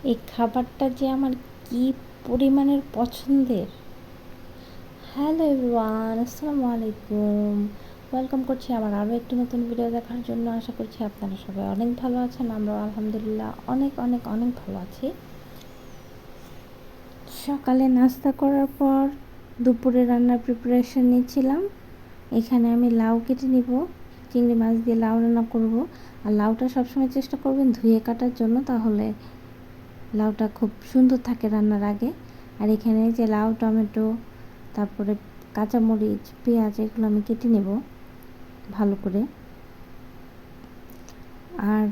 এই খাবারটা যে আমার কি পরিমাণের পছন্দের। হ্যালো এভরিওয়ান, আসসালামু আলাইকুম। ওয়েলকাম করছি আমার আরও একটি নতুন ভিডিও দেখার জন্য। আশা করছি আপনারা সবাই অনেক ভালো আছেন। আমরাও আলহামদুলিল্লাহ অনেক অনেক অনেক ভালো আছি। সকালে নাস্তা করার পর দুপুরে রান্নার প্রিপারেশন নিচ্ছিলাম। এখানে আমি লাউ কেটে নিব, চিংড়ি মাছ দিয়ে লাউ রান্না করব। আর লাউটা সবসময় চেষ্টা করবেন ধুয়ে কাটার জন্য, তাহলে লাউটা খুব সুন্দর থাকে রান্নার আগে। আর এখানে যে লাউ, টমেটো, তারপরে কাঁচামরিচ, পেঁয়াজ এগুলো আমি কেটে নেব ভালো করে। আর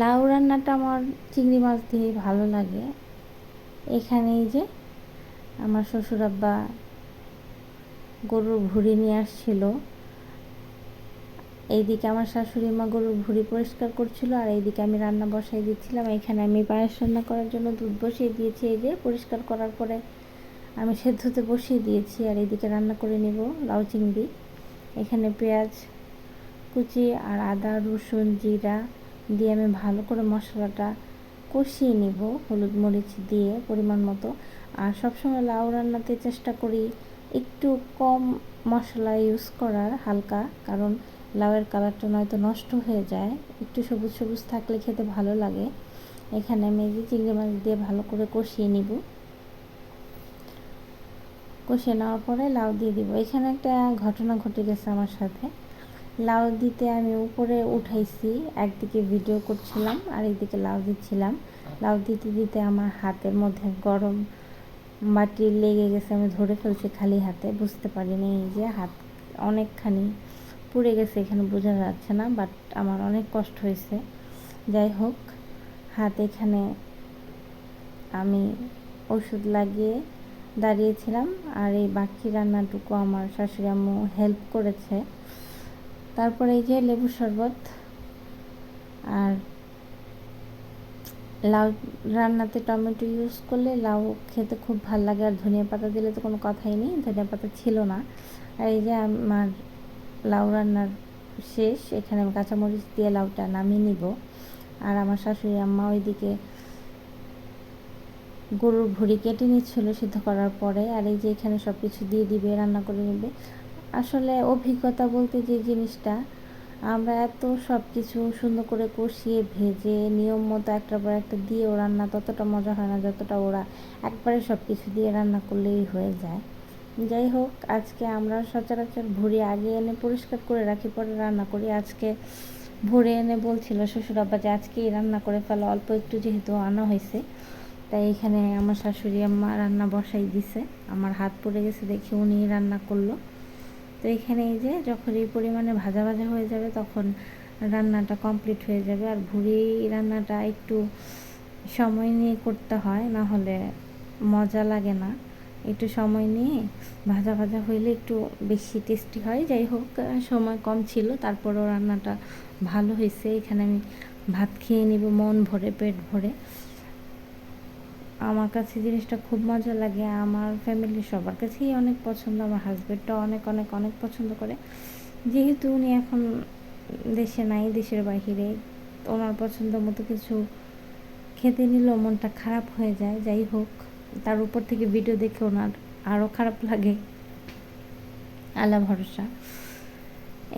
লাউ রান্নাটা আমার চিংড়ি মাছ দিয়ে ভালো লাগে। এখানে এই যে আমার শ্বশুর আব্বা গরুর ভুঁড়ি নিয়ে আসছিল, এইদিকে আমার শাশুড়ি মা গরুর ভুঁড়ি পরিষ্কার করছিল, আর এইদিকে আমি রান্না বসাই দিচ্ছিলাম। এখানে আমি পায়েস রান্না করার জন্য দুধ বসিয়ে দিয়েছি। এই যে পরিষ্কার করার পরে আমি সেদ্ধতে বসিয়ে দিয়েছি, আর এইদিকে রান্না করে নেব লাউ চিংড়ি। এখানে পেঁয়াজ কুচি আর আদা, রসুন, জিরা দিয়ে আমি ভালো করে মশলাটা কষিয়ে নিব হলুদ মরিচ দিয়ে পরিমাণ মতো। আর সবসময় লাউ রান্নাতে চেষ্টা করি একটু কম মশলা ইউজ করার, হালকা, কারণ লাউয়ের কালারটা নয়তো নষ্ট হয়ে যায়। একটু সবুজ সবুজ থাকলে খেতে ভালো লাগে। এখানে আমি এই যে চিংড়ি মাছ দিয়ে ভালো করে কষিয়ে নিব। কষিয়ে নেওয়ার পরে লাউ দিয়ে দিব। এখানে একটা ঘটনা ঘটে গেছে আমার সাথে। লাউ দিতে আমি উপরে উঠাইছি, একদিকে ভিডিও করছিলাম আর একদিকে লাউ দিচ্ছিলাম। লাউ দিতে দিতে আমার হাতের মধ্যে গরম বাটি লেগে গেছে, আমি ধরে ফেলছি খালি হাতে, বুঝতে পারিনি। এই যে হাত অনেকখানি পুড়ে গেছে, এখানে বোঝা যাচ্ছে না, বাট আমার অনেক কষ্ট হয়েছে। যাই হোক, হাত এখানে আমি ওষুধ লাগিয়ে দাঁড়িয়েছিলাম, আর এই বাকি রান্নাটুকু আমার শাশুড়ি আম্মু হেল্প করেছে। তারপরে এই যে লেবু শরবত। আর লাউ রান্নাতে টমেটো ইউজ করলে লাউ খেতে খুব ভালো লাগে, আর ধনিয়া পাতা দিলে তো কোনো কথাই নেই, ধনিয়া পাতা ছিল না। আর এই যে আমার লাউ রান্নার শেষ। এখানে আমি কাঁচামরিচ দিয়ে লাউটা নামিয়ে নিব। আর আমার শাশুড়ি আম্মা ওইদিকে গরুর ভুঁড়ি কেটে নিচ্ছিল সিদ্ধ করার পরে। আর এই যে এখানে সব কিছু দিয়ে দিবে, রান্না করে নেবে। আসলে অভিজ্ঞতা বলতে যে জিনিসটা, আমরা এত সব কিছু সুন্দর করে কষিয়ে ভেজে নিয়ম মতো একটার পর একটা দিয়েও রান্না ততটা মজা হয় না যতটা ওরা একবারে সব কিছু দিয়ে রান্না করলেই হয়ে যায়। যাই হোক, আজকে আমরা সচরাচর ভুঁড়ি আগে এনে পরিষ্কার করে রাখি, পরে রান্না করি। আজকে ভোরে এনে বলছিল শ্বশুর আব্বা যে আজকেই রান্না করে ফেলো, অল্প একটু যেহেতু আনা হয়েছে। তাই এখানে আমার শাশুড়ি আম্মা রান্না বসাই দিছে। আমার হাত পড়ে গেছে দেখে উনি রান্না করলো। তো এখানে এই যে যখন এই পরিমাণে ভাজা ভাজা হয়ে যাবে তখন রান্নাটা কমপ্লিট হয়ে যাবে। আর ভুঁড়ি রান্নাটা একটু সময় নিয়ে করতে হয়, না হলে মজা লাগে না। একটু সময় নিয়ে ভাজা ভাজা হইলে একটু বেশি টেস্টি হয়। যাই হোক, সময় কম ছিল, তারপরও রান্নাটা ভালো হয়েছে। এখানে আমি ভাত খেয়ে নিব মন ভরে, পেট ভরে। আমার কাছে জিনিসটা খুব মজা লাগে, আমার ফ্যামিলির সবার কাছেই অনেক পছন্দ। আমার হাজব্যান্ডটাও অনেক অনেক অনেক পছন্দ করে। যেহেতু উনি এখন দেশে নাই, দেশের বাহিরে, ওনার পছন্দ মতো কিছু খেতে নিলেও মনটা খারাপ হয়ে যায়। যাই হোক, তার উপর থেকে ভিডিও দেখে ওনার আরও খারাপ লাগে। আল্লাহ ভরসা।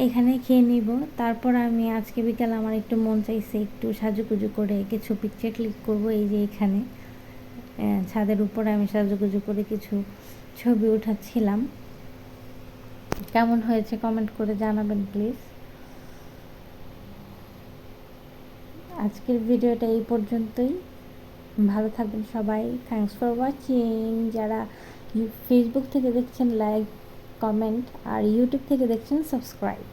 এখানে খেয়ে নিব। তারপর আমি আজকে বিকালে আমার একটু মন চাইছে একটু সাজুগুজু করে কিছু পিকচার ক্লিক করব। এই যে এখানে ছাদের উপরে আমি সাজুগুজু করে কিছু ছবি উঠাচ্ছিলাম। কেমন হয়েছে কমেন্ট করে জানাবেন প্লিজ। আজকের ভিডিওটা এই পর্যন্তই। ভালো থাকবেন সবাই। Thanks for watching. যারা ফেসবুক থেকে দেখছেন লাইক, কমেন্ট, আর ইউটিউব থেকে দেখছেন সাবস্ক্রাইব।